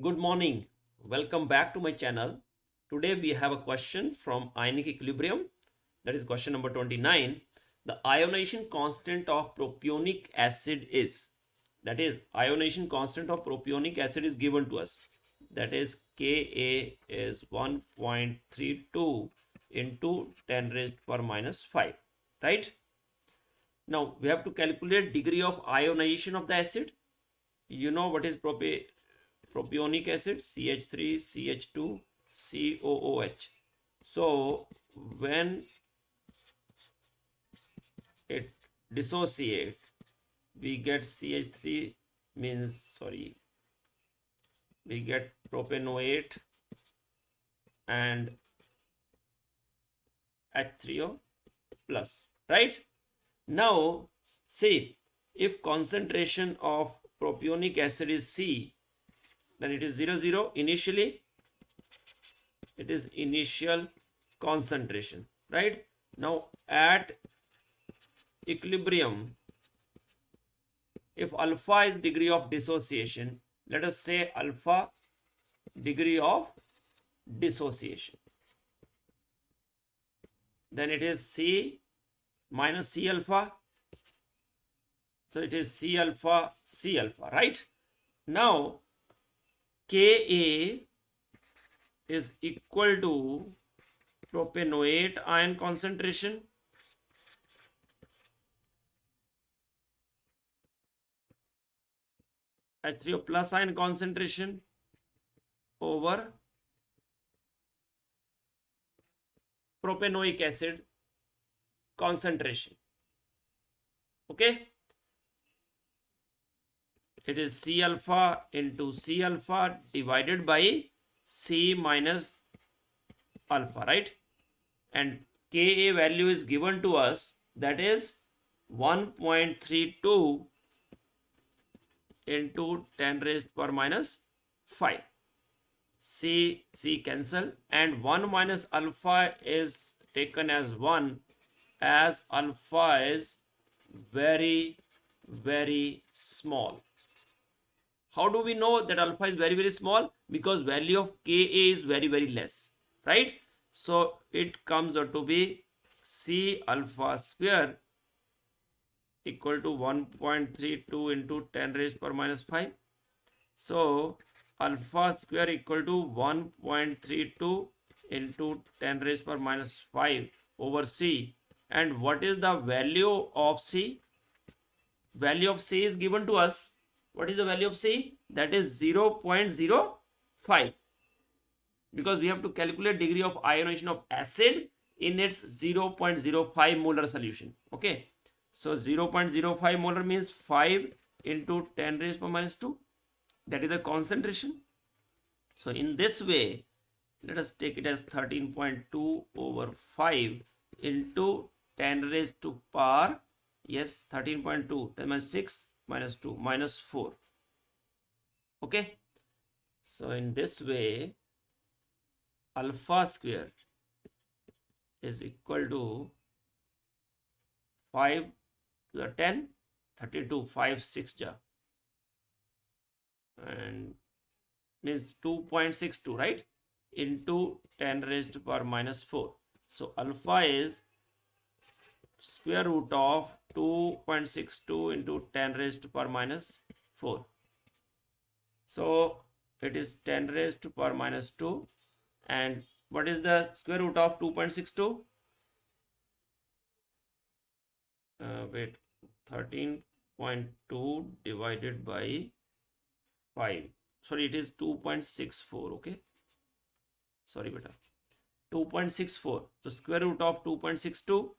Good morning. Welcome back to my channel. Today we have a question from ionic equilibrium. That is question number 29. The ionization constant of propionic acid is. That is ionization constant of propionic acid is given to us. That is Ka is 1.32 into 10 raised per minus 5. Right? Now we have to calculate degree of ionization of the acid. You know what is propionic acid, CH3 CH2 COOH. So when it dissociates, we get CH3 means we get propanoate and H3O plus, right? Now see, if concentration of propionic acid is C, then it is 0 initially. It is initial concentration, right? Now at equilibrium, if alpha is degree of dissociation, let us say alpha degree of dissociation, then it is C minus C alpha. So it is C alpha, right? Now Ka is equal to propanoate ion concentration H3O plus ion concentration over propanoic acid concentration. Okay, it is C alpha into C alpha divided by C minus alpha, right? And Ka value is given to us, that is 1.32 into 10 raised per minus 5. C cancel, and 1 minus alpha is taken as 1, as alpha is very small. How do we know that alpha is very small? Because value of Ka is very less, right? So it comes out to be C alpha square equal to 1.32 into 10 raised per minus 5. So alpha square equal to 1.32 into 10 raised per minus 5 over C. And what is the value of C? Value of C is given to us. What is the value of C? That is 0.05, because we have to calculate degree of ionization of acid in its 0.05 molar solution. Okay, so 0.05 molar means 5 into 10 raised per minus 2. That is the concentration. So in this way, let us take it as 13.2 over 5 into 10 raised to power, yes, 13.2, that means 6 minus 2 minus 4. Okay, so in this way, alpha square is equal to 5 to the 10, 32, 5, 6 ja, and means 2.62, right, into 10 raised to power minus 4. So alpha is square root of 2.62 into 10 raised to power minus 4. So it is 10 raised to power minus 2. And what is the square root of 2.62? Wait, 13.2 divided by 5. Sorry, it is 2.64. Okay, sorry beta, 2.64. So square root of 2.62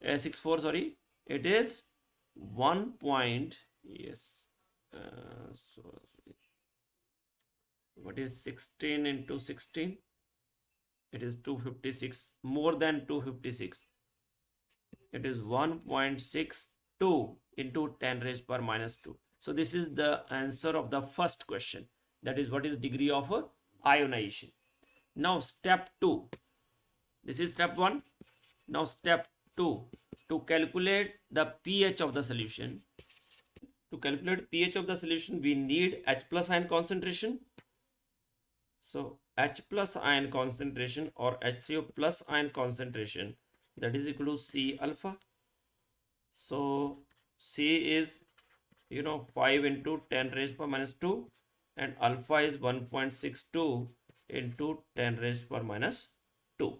64, sorry, it is 1 point, yes, so what is 16 into 16? It is 256, more than 256. It is 1.62 into 10 raised per minus 2. So this is the answer of the first question. That is, what is degree of ionization. Now step 2. This is step 1. Now step 2. To calculate the pH of the solution. To calculate pH of the solution, we need H plus ion concentration So H plus ion concentration or H3O plus ion concentration, that is equal to C alpha. So C is 5 into 10 raised per minus 2, and alpha is 1.62 into 10 raised per minus 2.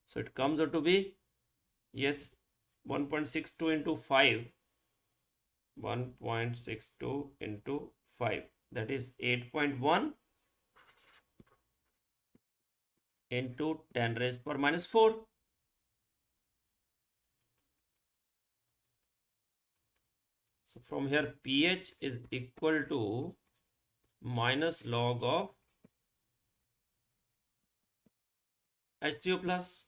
So it comes out to be, yes, 1.62 into 5, 1.62 into 5, that is 8.1 into 10 raised per minus 4. So from here pH is equal to minus log of H3O plus,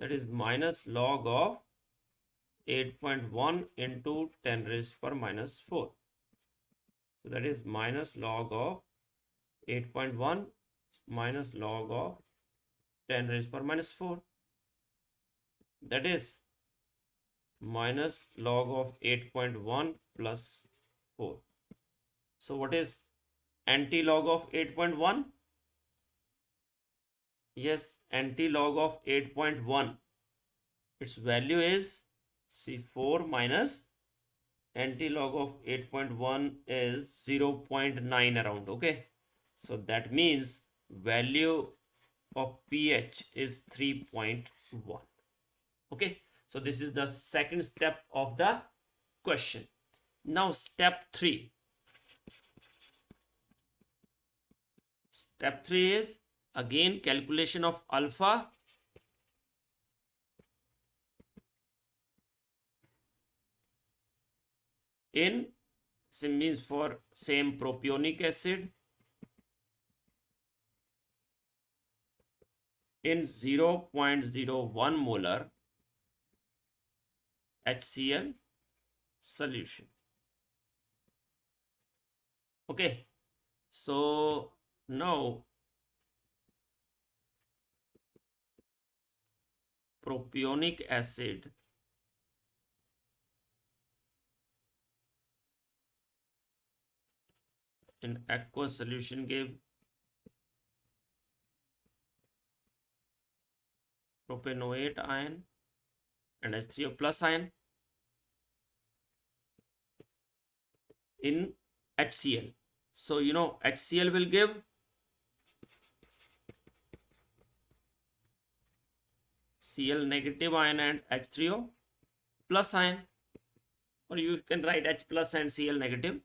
that is minus log of 8.1 into 10 raised per minus 4. So that is minus log of 8.1 minus log of 10 raised per minus 4. That is minus log of 8.1 plus 4. So what is anti-log of 8.1? Yes, anti-log of 8.1. Its value is, see, 4 minus anti-log of 8.1 is 0.9 around. Okay, so that means value of pH is 3.1. Okay, so this is the second step of the question. Now step 3. Step 3 is again calculation of alpha in, means for same propionic acid in 0.01 molar HCl solution. Okay, so now propionic acid in aqueous solution gave propanoate ion and H3O plus ion in HCl. So HCl will give Cl negative ion and H3O plus ion, or you can write H plus and Cl negative.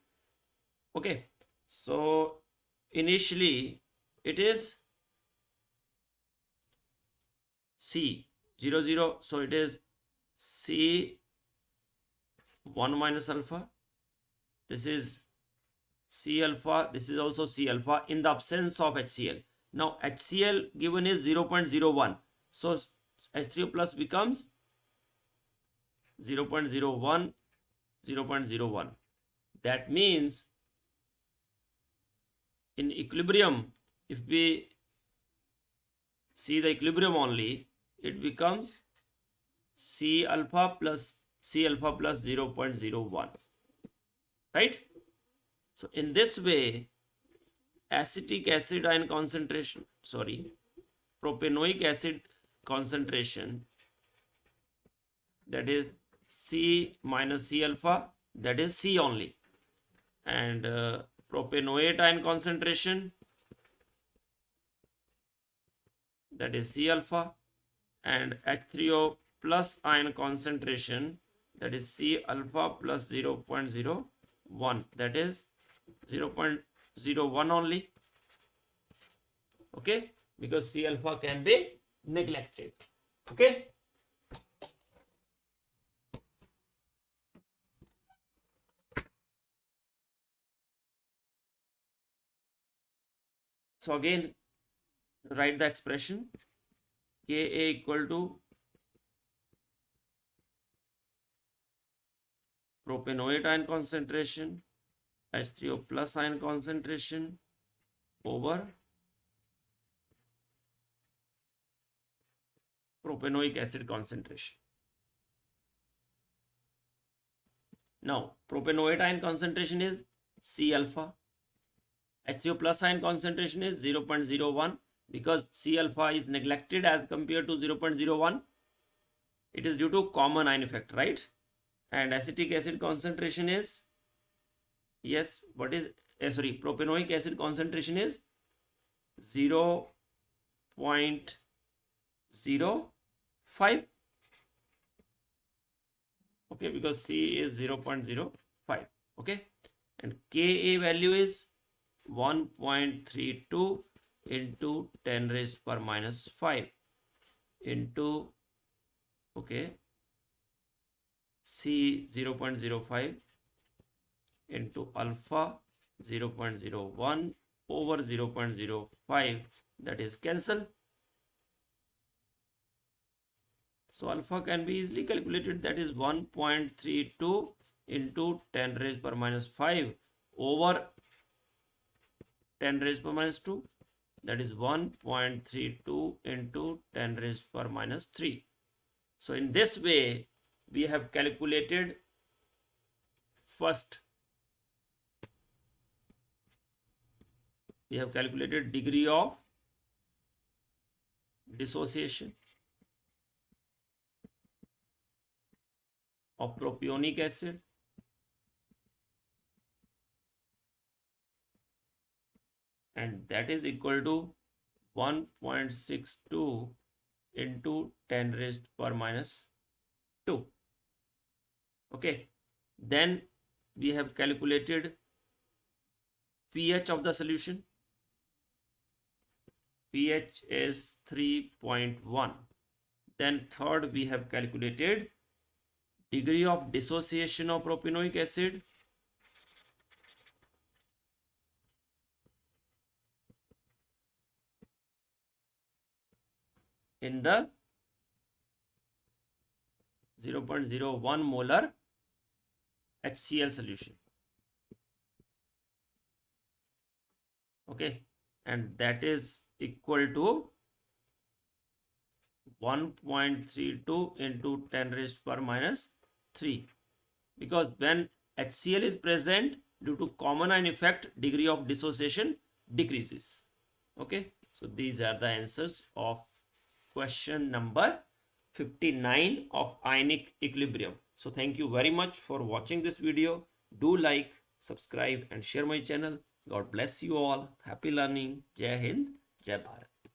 Okay, so initially it is C 0 so it is C 1 minus alpha, this is C alpha, this is also C alpha in the absence of HCl. Now HCl given is 0.01, so H3O plus becomes 0.01, 0.01. That means in equilibrium, if we see the equilibrium only, it becomes C alpha plus 0.01, right? So in this way, acetic acid ion concentration, propanoic acid concentration, that is C minus C alpha, that is C only, and propanoate ion concentration, that is C alpha, and H3O plus ion concentration, that is C alpha plus 0.01, that is 0.01 only. Okay, because C alpha can be neglected. Okay, so again write the expression Ka equal to propanoate ion concentration, H3O plus ion concentration over propanoic acid concentration. Now propanoate ion concentration is C alpha, HCO plus ion concentration is 0.01 because C alpha is neglected as compared to 0.01. It is due to common ion effect, right? And acetic acid concentration is, yes, what is, propanoic acid concentration is 0.05. Okay, because C is 0.05. Okay, and Ka value is 1.32 into 10 raised per minus 5 into, okay, C 0.05 into alpha 0.01 over 0.05, that is cancel. So alpha can be easily calculated, that is 1.32 into 10 raised per minus 5 over 10 raised per minus 2, that is 1.32 into 10 raised per minus 3. So in this way we have calculated first, we have calculated degree of dissociation of propionic acid and that is equal to 1.62 into 10 raised per minus 2. Okay, then we have calculated pH of the solution. pH is 3.1. Then third, we have calculated degree of dissociation of propanoic acid. In the 0.01 molar HCl solution. Okay, and that is equal to 1.32 into 10 raised per minus 3, because when HCl is present, due to common ion effect, degree of dissociation decreases. Okay, so these are the answers of question number 59 of ionic equilibrium. So thank you very much for watching this video. Do like, subscribe and share my channel. God bless you all. Happy learning. Jai Hind, Jai Bharat.